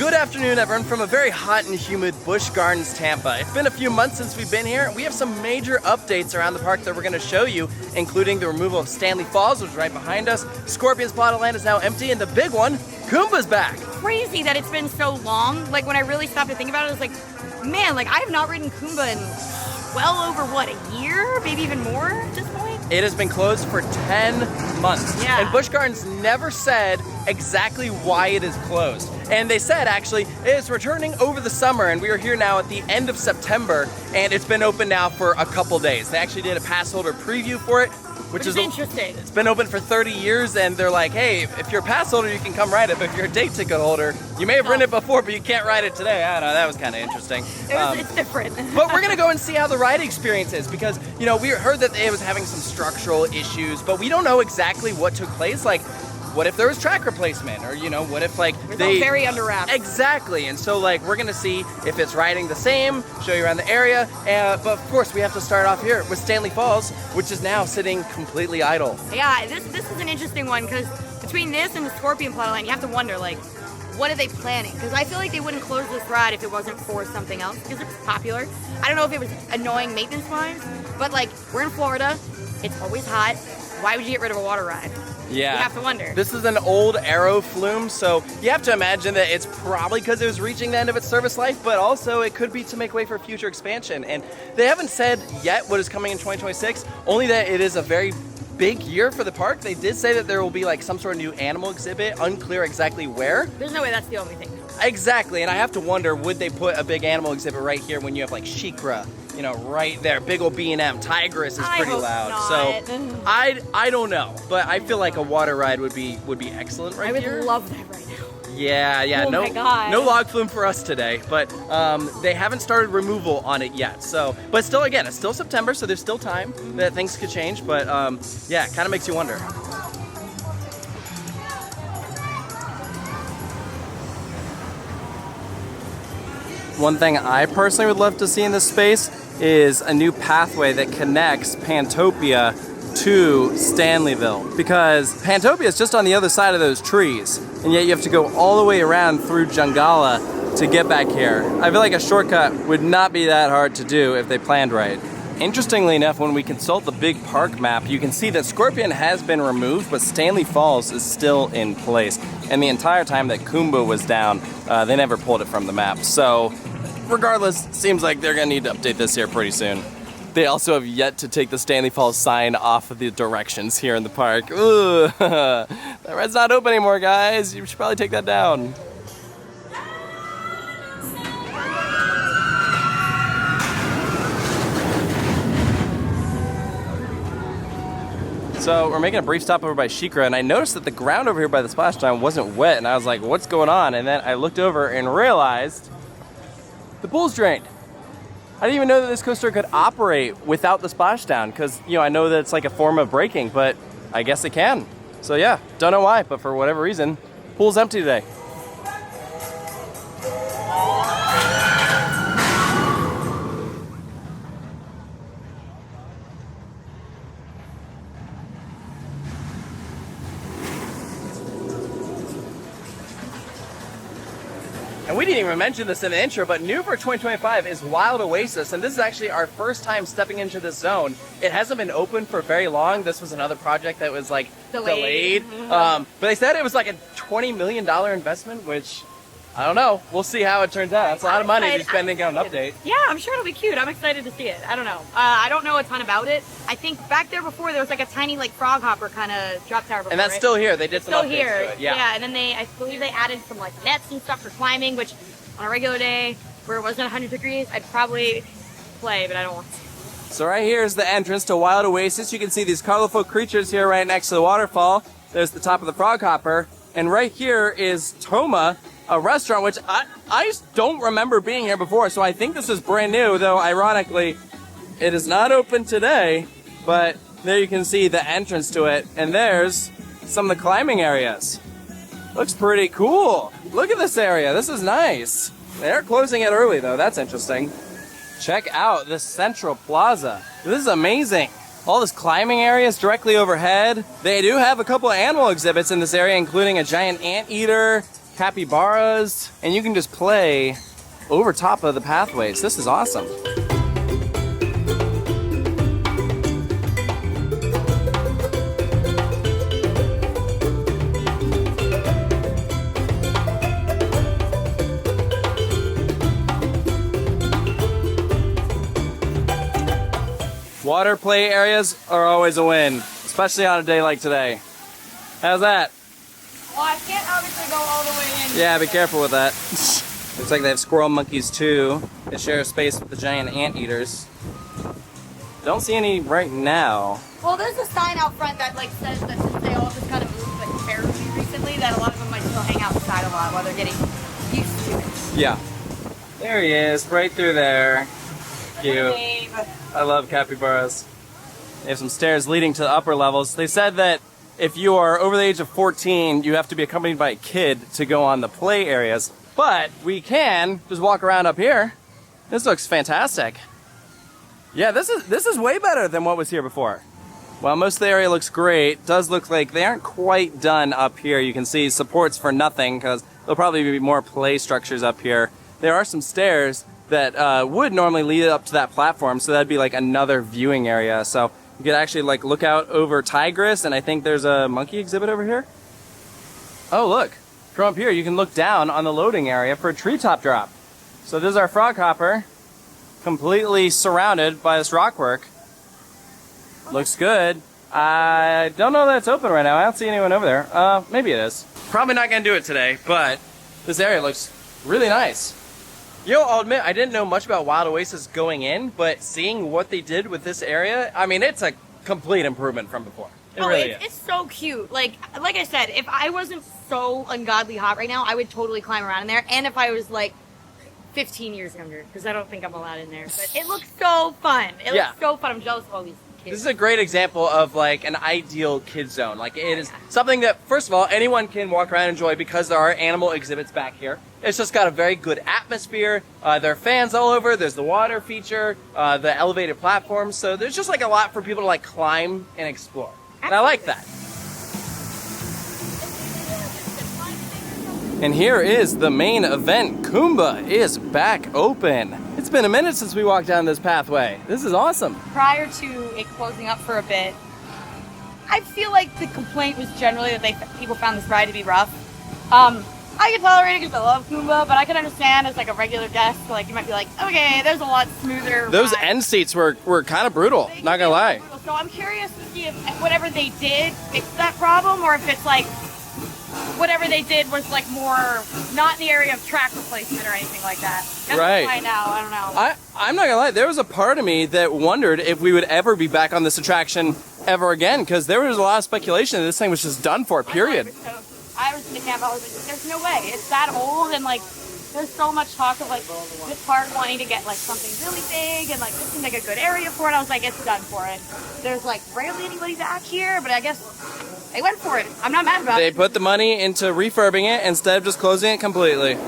Good afternoon, everyone, from a very hot and humid Busch Gardens Tampa. It's been a few months since we've been here, and we have some major updates around the park that we're going to show you, including the removal of Stanley Falls, which is right behind us. Scorpion's plot of land is now empty, and the big one, Kumba's back. Crazy that it's been so long. Like, when I really stopped to think about it, I was like, man, like, I have not ridden Kumba in well over, what, a year? Maybe even more at this point? It has been closed for 10 months. Yeah. And Busch Gardens never said exactly why it is closed. And they said, actually, it's returning over the summer, and we are here now at the end of September, and it's been open now for a couple days. They actually did a pass holder preview for it, which is interesting. It's been open for 30 years, and they're like, hey, if you're a pass holder, you can come ride it, but if you're a day ticket holder, you may have ridden it before, but you can't ride it today. I don't know, that was kind of interesting. It's different. But we're gonna go and see how the ride experience is, because, you know, we heard that it was having some structural issues, but we don't know exactly what took place. Like, what if there was track replacement? Or, you know, what if, like, it's all very under wraps. Exactly. And so, like, we're gonna see if it's riding the same, show you around the area, but of course we have to start off here with Stanley Falls, which is now sitting completely idle. Yeah, this is an interesting one, because between this and the Scorpion plot of land, you have to wonder, like, what are they planning? Because I feel like they wouldn't close this ride if it wasn't for something else, because it's popular. I don't know if it was annoying maintenance-wise, but, like, we're in Florida, it's always hot. Why would you get rid of a water ride? Yeah. You have to wonder. This is an old Aero Flume, so you have to imagine that it's probably because it was reaching the end of its service life, but also it could be to make way for future expansion. And they haven't said yet what is coming in 2026, only that it is a very big year for the park. They did say that there will be like some sort of new animal exhibit, unclear exactly where. There's no way that's the only thing. Exactly, and I have to wonder, would they put a big animal exhibit right here when you have like Shikra, you know, right there, big old B&M. Tigress is pretty loud. Not. So I don't know, but I feel like a water ride would be excellent right here. I would love that right now. Yeah. Oh my God. No log flume for us today, but they haven't started removal on it yet. So, but still, again, it's still September, so there's still time that things could change. But yeah, it kind of makes you wonder. One thing I personally would love to see in this space is a new pathway that connects Pantopia to Stanleyville, because Pantopia is just on the other side of those trees, and yet you have to go all the way around through Jungala to get back here. I feel like a shortcut would not be that hard to do if they planned right. Interestingly enough, when we consult the big park map, you can see that Scorpion has been removed, but Stanley Falls is still in place. And the entire time that Kumba was down, they never pulled it from the map. So regardless, seems like they're gonna need to update this here pretty soon. They also have yet to take the Stanley Falls sign off of the directions here in the park. Ooh, that ride's not open anymore, guys. You should probably take that down. So we're making a brief stop over by Shikra, and I noticed that the ground over here by the splashdown wasn't wet, and I was like, what's going on? And then I looked over and realized the pool's drained. I didn't even know that this coaster could operate without the splashdown, because, you know, I know that it's like a form of braking, but I guess it can. So yeah, don't know why, but for whatever reason, pool's empty today. And we didn't even mention this in the intro, but new for 2025 is Wild Oasis, and this is actually our first time stepping into this zone. It hasn't been open for very long. This was another project that was like delayed. But they said it was like a $20 million investment, which I don't know. We'll see how it turns out. That's a lot of money to be spending on an update. Yeah, I'm sure it'll be cute. I'm excited to see it. I don't know. I don't know a ton about it. I think back there before there was like a tiny like frog hopper kind of drop tower before, and that's still here. They did some updates to it. Yeah, and then I believe they added some like nets and stuff for climbing, which on a regular day where it wasn't 100 degrees, I'd probably play, but I don't want to. So right here is the entrance to Wild Oasis. You can see these colorful creatures here right next to the waterfall. There's the top of the frog hopper. And right here is Toma, a restaurant, which I just don't remember being here before, so I think this is brand new, though ironically, it is not open today, but there you can see the entrance to it, and there's some of the climbing areas. Looks pretty cool. Look at this area, this is nice. They're closing it early though, that's interesting. Check out this central plaza. This is amazing. All this climbing areas directly overhead. They do have a couple of animal exhibits in this area, including a giant anteater, capybaras, and you can just play over top of the pathways. This is awesome. Water play areas are always a win, especially on a day like today. How's that? Well, I can't obviously go all the way in. Yeah, be careful with that. Looks like they have squirrel monkeys too. They share a space with the giant anteaters. Don't see any right now. Well, there's a sign out front that like says that since they all just kind of moved like fairly recently, that a lot of them might still hang outside a lot while they're getting used to it. Yeah. There he is, right through there. Cute. I love capybaras. They have some stairs leading to the upper levels. They said that if you are over the age of 14, you have to be accompanied by a kid to go on the play areas. But we can just walk around up here. This looks fantastic. Yeah, this is way better than what was here before. While most of the area looks great, it does look like they aren't quite done up here. You can see supports for nothing because there'll probably be more play structures up here. There are some stairs that would normally lead up to that platform, so that'd be like another viewing area. So you could actually like look out over Tigris, and I think there's a monkey exhibit over here. Oh look, from up here you can look down on the loading area for a treetop drop. So this is our frog hopper, completely surrounded by this rockwork. Looks good. I don't know that it's open right now. I don't see anyone over there. Maybe it is. Probably not gonna do it today, but this area looks really nice. Yo, I'll admit, I didn't know much about Wild Oasis going in, but seeing what they did with this area, I mean, it's a complete improvement from before. It really is. It's so cute. Like I said, if I wasn't so ungodly hot right now, I would totally climb around in there. And if I was like 15 years younger, because I don't think I'm allowed in there. But it looks so fun. It looks so fun. I'm jealous of all these kids. This is a great example of like an ideal kid zone. Like it is something that, first of all, anyone can walk around and enjoy because there are animal exhibits back here. It's just got a very good atmosphere. There are fans all over. There's the water feature, the elevated platforms. So there's just like a lot for people to like climb and explore. And I like that. And here is the main event. Kumba is back open. It's been a minute since we walked down this pathway. This is awesome. Prior to it closing up for a bit, I feel like the complaint was generally that people found this ride to be rough. I can tolerate it because I love Kumba, but I can understand as like a regular guest, like you might be like, okay, there's a lot smoother. Those end seats were kind of brutal, not gonna lie. So I'm curious to see if whatever they did fixed that problem, or if it's like whatever they did was like more not in the area of track replacement or anything like that. Right. Right now, I don't know. I'm not gonna lie, there was a part of me that wondered if we would ever be back on this attraction ever again, because there was a lot of speculation that this thing was just done for, period. I was in the camp, I was like, there's no way. It's that old, and like, there's so much talk of like this park wanting to get like something really big, and like this seemed like a good area for it. I was like, it's done for it. There's like rarely anybody back here, but I guess they went for it. I'm not mad about it. They put the money into refurbing it instead of just closing it completely.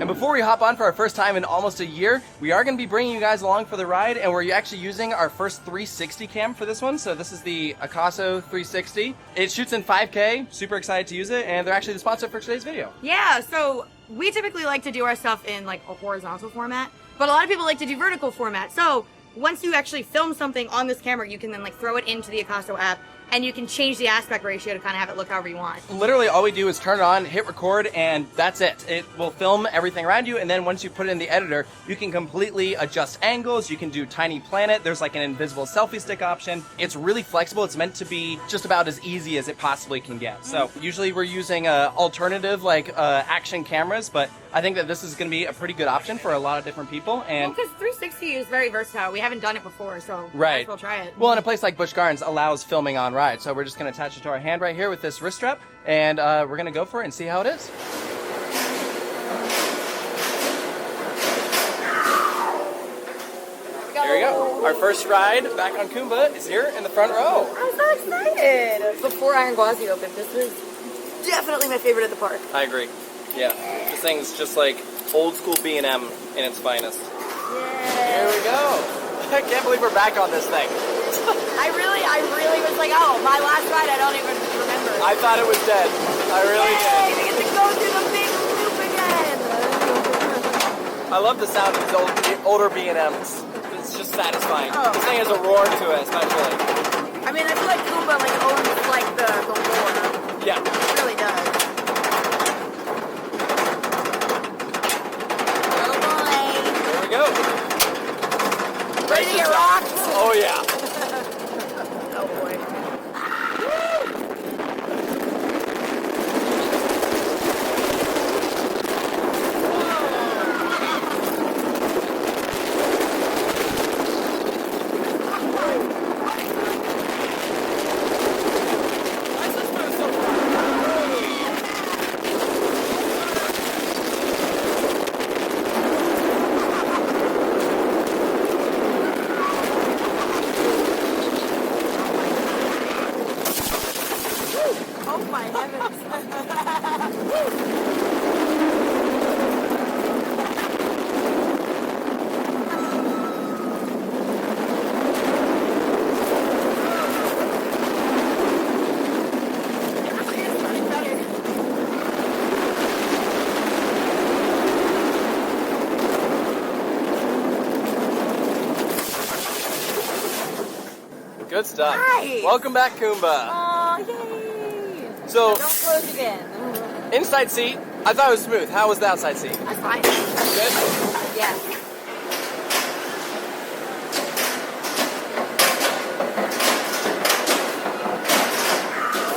Before we hop on for our first time in almost a year, we are going to be bringing you guys along for the ride, and we're actually using our first 360 cam for this one. So this is the Akaso 360. It shoots in 5K. Super excited to use it, and they're actually the sponsor for today's video. Yeah, so we typically like to do our stuff in like a horizontal format, but a lot of people like to do vertical format. So once you actually film something on this camera, you can then like throw it into the Akaso app, and you can change the aspect ratio to kind of have it look however you want. Literally all we do is turn it on, hit record, and that's it. It will film everything around you, and then once you put it in the editor, you can completely adjust angles, you can do tiny planet, there's like an invisible selfie stick option. It's really flexible. It's meant to be just about as easy as it possibly can get. So usually we're using alternative like action cameras, but I think that this is going to be a pretty good option for a lot of different people. And because 360 is very versatile. We haven't done it before, so right. We'll try it. Well, in a place like Busch Gardens allows filming on ride, so we're just going to attach it to our hand right here with this wrist strap, and we're going to go for it and see how it is. There we go. Our first ride back on Kumba is here in the front row. I'm so excited. Before Iron Gwazi opened, this was definitely my favorite at the park. I agree. Yeah, this thing's just like old school B&M in its finest. Yeah. Here we go. I can't believe we're back on this thing. I really was like, oh, my last ride, I don't even remember. I thought it was dead. I really did. We get to go through the big loop again. I love the sound of these older B&Ms. It's just satisfying. Oh, this thing has a roar to it, especially. I mean, I feel like Kumba owns like the roar. Yeah. It really does. Oh boy. Here we go. Ready to get rocked? Oh yeah. Oh boy. Good stuff. Nice. Welcome back, Kumba. Aw, yay. So, Don't close again. inside seat, I thought it was smooth. How was the outside seat? That's fine. Good? Yeah.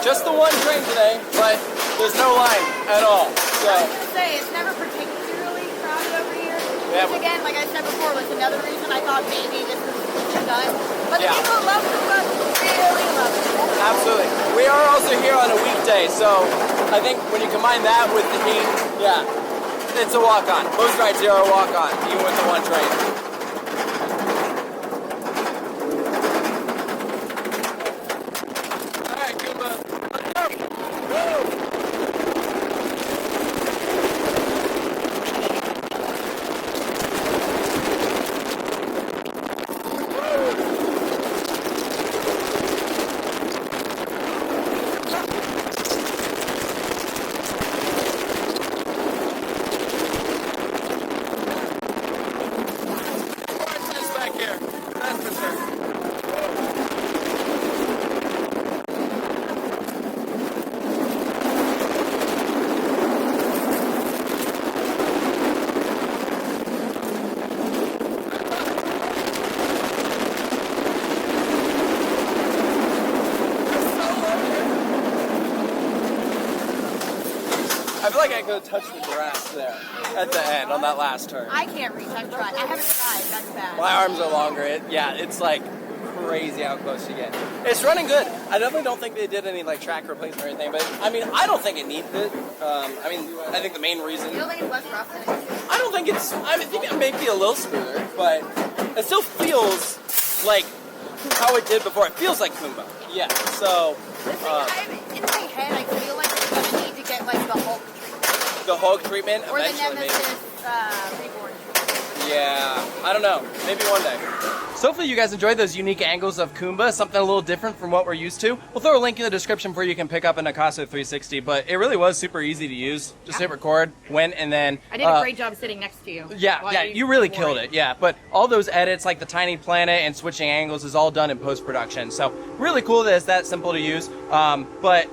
Just the one train today, but there's no line at all. So, I was gonna say, it's never particularly crowded over here. Yeah, Which again, like I said before, was another reason I thought maybe this was done. But the Yeah. people who love Kumba really love it. absolutely. We are also here on a weekday, so I think when you combine that with the heat, yeah, it's a walk-on. Most rides here are a walk-on, even with the one train. All right, Kumba. Let's go. Woo! Back here, that's for sure. I feel like I could have touched the grass there at the end on that last turn. I can't reach. I've tried. I haven't tried. That's bad. My arms are longer. It's like crazy how close you get. It's running good. I definitely don't think they did any like track replacement or anything, but I mean, I don't think it needs it. I think the main reason. You don't think it's less rough than it is? I don't think it's. I think it may be a little smoother, but it still feels like how it did before. It feels like Kumba. Yeah. So. This thing, in my head, I feel like it's gonna need to get like the Hulk treatment. The Hulk treatment Or the eventually, maybe. Nemesis Reborn treatment. Yeah, I don't know. Maybe one day. So hopefully you guys enjoyed those unique angles of Kumba, something a little different from what we're used to. We'll throw a link in the description where you can pick up an Akaso 360, but it really was super easy to use. Just hit record, went, and then... I did a great job sitting next to you. Yeah, you really killed it, yeah. But all those edits, like the tiny planet and switching angles, is all done in post-production. So really cool that it's that simple to use. But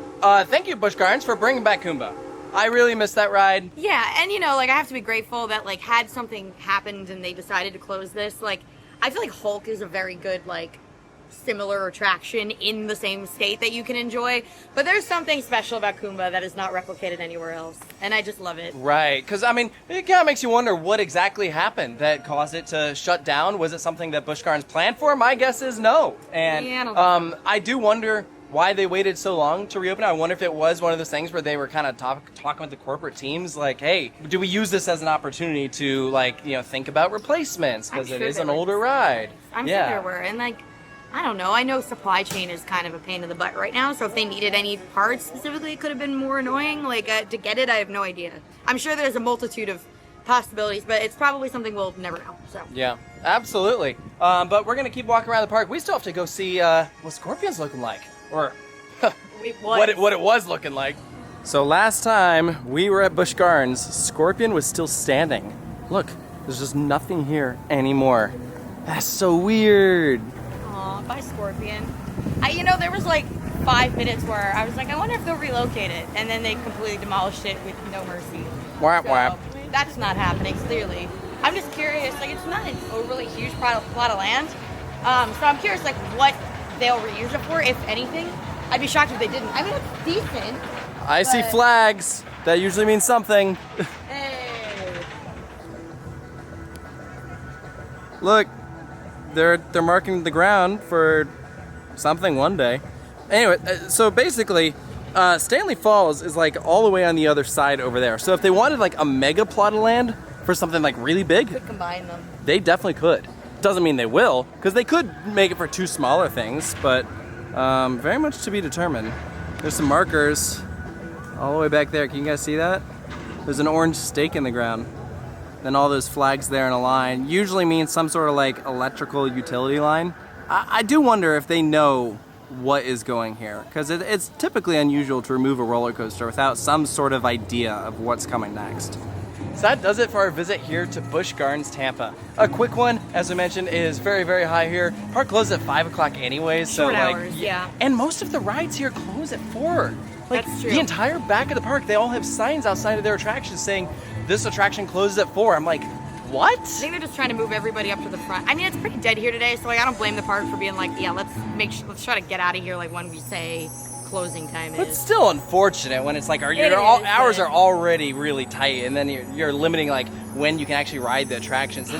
thank you, Busch Gardens, for bringing back Kumba. I really missed that ride. Yeah, and you know, like I have to be grateful that like had something happened and they decided to close this, like I feel like Hulk is a very good like similar attraction in the same state that you can enjoy, but there's something special about Kumba that is not replicated anywhere else, and I just love it. Right, because I mean, it kind of makes you wonder what exactly happened that caused it to shut down. Was it something that Busch Gardens planned for? My guess is no. And Yeah, I do wonder why they waited so long to reopen it. I wonder if it was one of those things where they were kind of talking with the corporate teams, like, hey, do we use this as an opportunity to, like, you know, think about replacements because I'm it sure is they an like older to. ride. I'm sure there were. And like, I don't know. I know supply chain is kind of a pain in the butt right now. So if they needed any parts specifically, it could have been more annoying. Like to get it, I have no idea. I'm sure there's a multitude of possibilities, but it's probably something we'll never know. So yeah, absolutely. But we're gonna keep walking around the park. We still have to go see what Scorpion's looking like, or what it was looking like. So last time we were at Busch Gardens, Scorpion was still standing. Look, there's just nothing here anymore. That's so weird. Aw, bye Scorpion. There was like 5 minutes where I was like, I wonder if they'll relocate it, and then they completely demolished it with no mercy. Whap, whap. That's not happening, clearly. I'm just curious, like, it's not an overly huge plot of land. So I'm curious, like, what they'll reuse it for, if anything. I'd be shocked if they didn't. I mean, it's decent. I see flags. That usually means something. Hey. Look, they're marking the ground for something one day. Anyway, so basically, Stanley Falls is like all the way on the other side over there. So if they wanted like a mega plot of land for something like really big, could combine them. They definitely could. Doesn't mean they will, because they could make it for 2 smaller things, but very much to be determined. There's some markers all the way back there. Can you guys see that? There's an orange stake in the ground. Then all those flags there in a line usually means some sort of like electrical utility line. I do wonder if they know what is going here, because it's typically unusual to remove a roller coaster without some sort of idea of what's coming next. So that does it for our visit here to Busch Gardens Tampa. A quick one, as I mentioned, is very, very high here. Park closes at 5 o'clock anyways, so Short like, hours, yeah. And most of the rides here close at 4. Like, that's true. The entire back of the park, they all have signs outside of their attractions saying, this attraction closes at 4. I'm like, what? I think they're just trying to move everybody up to the front. I mean, it's pretty dead here today, so like I don't blame the park for being like, yeah, let's try to get out of here like when we say closing time is. It's still unfortunate when it's like hours are already really tight, and then you're limiting like when you can actually ride the attractions. But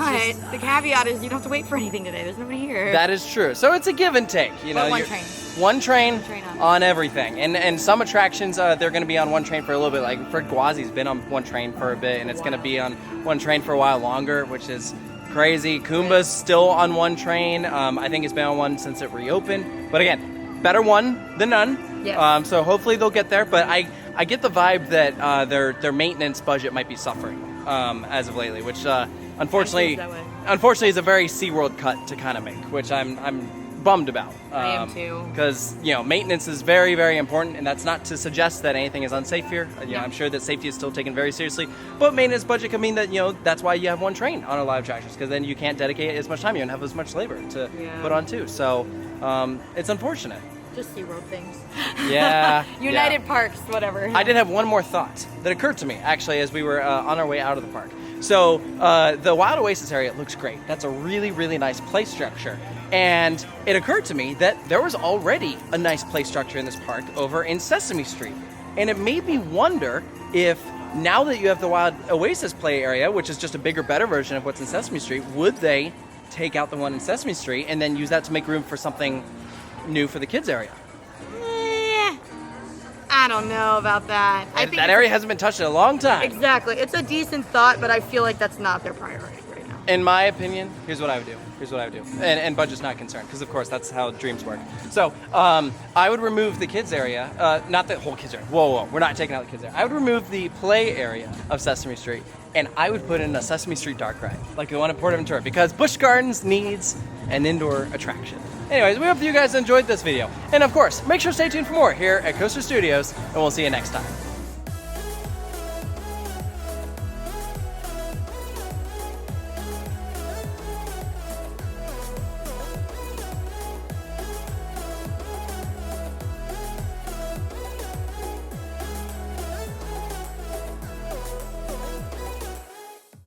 the caveat is you don't have to wait for anything today. There's nobody here. That is true. So it's a give and take. You know, one train on everything, and some attractions they're going to be on one train for a little bit. Like Fred Guazi's been on one train for a bit, and it's going to be on one train for a while longer, which is crazy. Kumba's still on one train. I think it's been on one since it reopened. But again, better one than none. Yes. So hopefully they'll get there. But I get the vibe that their maintenance budget might be suffering as of lately, which unfortunately is a very SeaWorld cut to kind of make, which I'm bummed about. I am too. Because maintenance is very, very important, and that's not to suggest that anything is unsafe here. I'm sure that safety is still taken very seriously, but maintenance budget can mean that that's why you have one train on a lot of attractions, because then you can't dedicate as much time, you don't have as much labor to put on too. So it's unfortunate. Just SeaWorld things. Yeah. United Parks, whatever. I did have one more thought that occurred to me, actually, as we were on our way out of the park. So the Wild Oasis area looks great. That's a really, really nice play structure. And it occurred to me that there was already a nice play structure in this park over in Sesame Street. And it made me wonder if now that you have the Wild Oasis play area, which is just a bigger, better version of what's in Sesame Street, would they take out the one in Sesame Street and then use that to make room for something new for the kids area? I don't know about that. I think that area hasn't been touched in a long time. Exactly. It's a decent thought, but I feel like that's not their priority right now. In my opinion, here's what I would do. And budget's not concerned, because of course that's how dreams work. So I would remove the kids area, not the whole kids area. Whoa, we're not taking out the kids area. I would remove the play area of Sesame Street, and I would put in a Sesame Street dark ride, like the one at Portaventura, because Busch Gardens needs an indoor attraction. Anyways, we hope you guys enjoyed this video. And of course, make sure to stay tuned for more here at Coaster Studios, and we'll see you next time.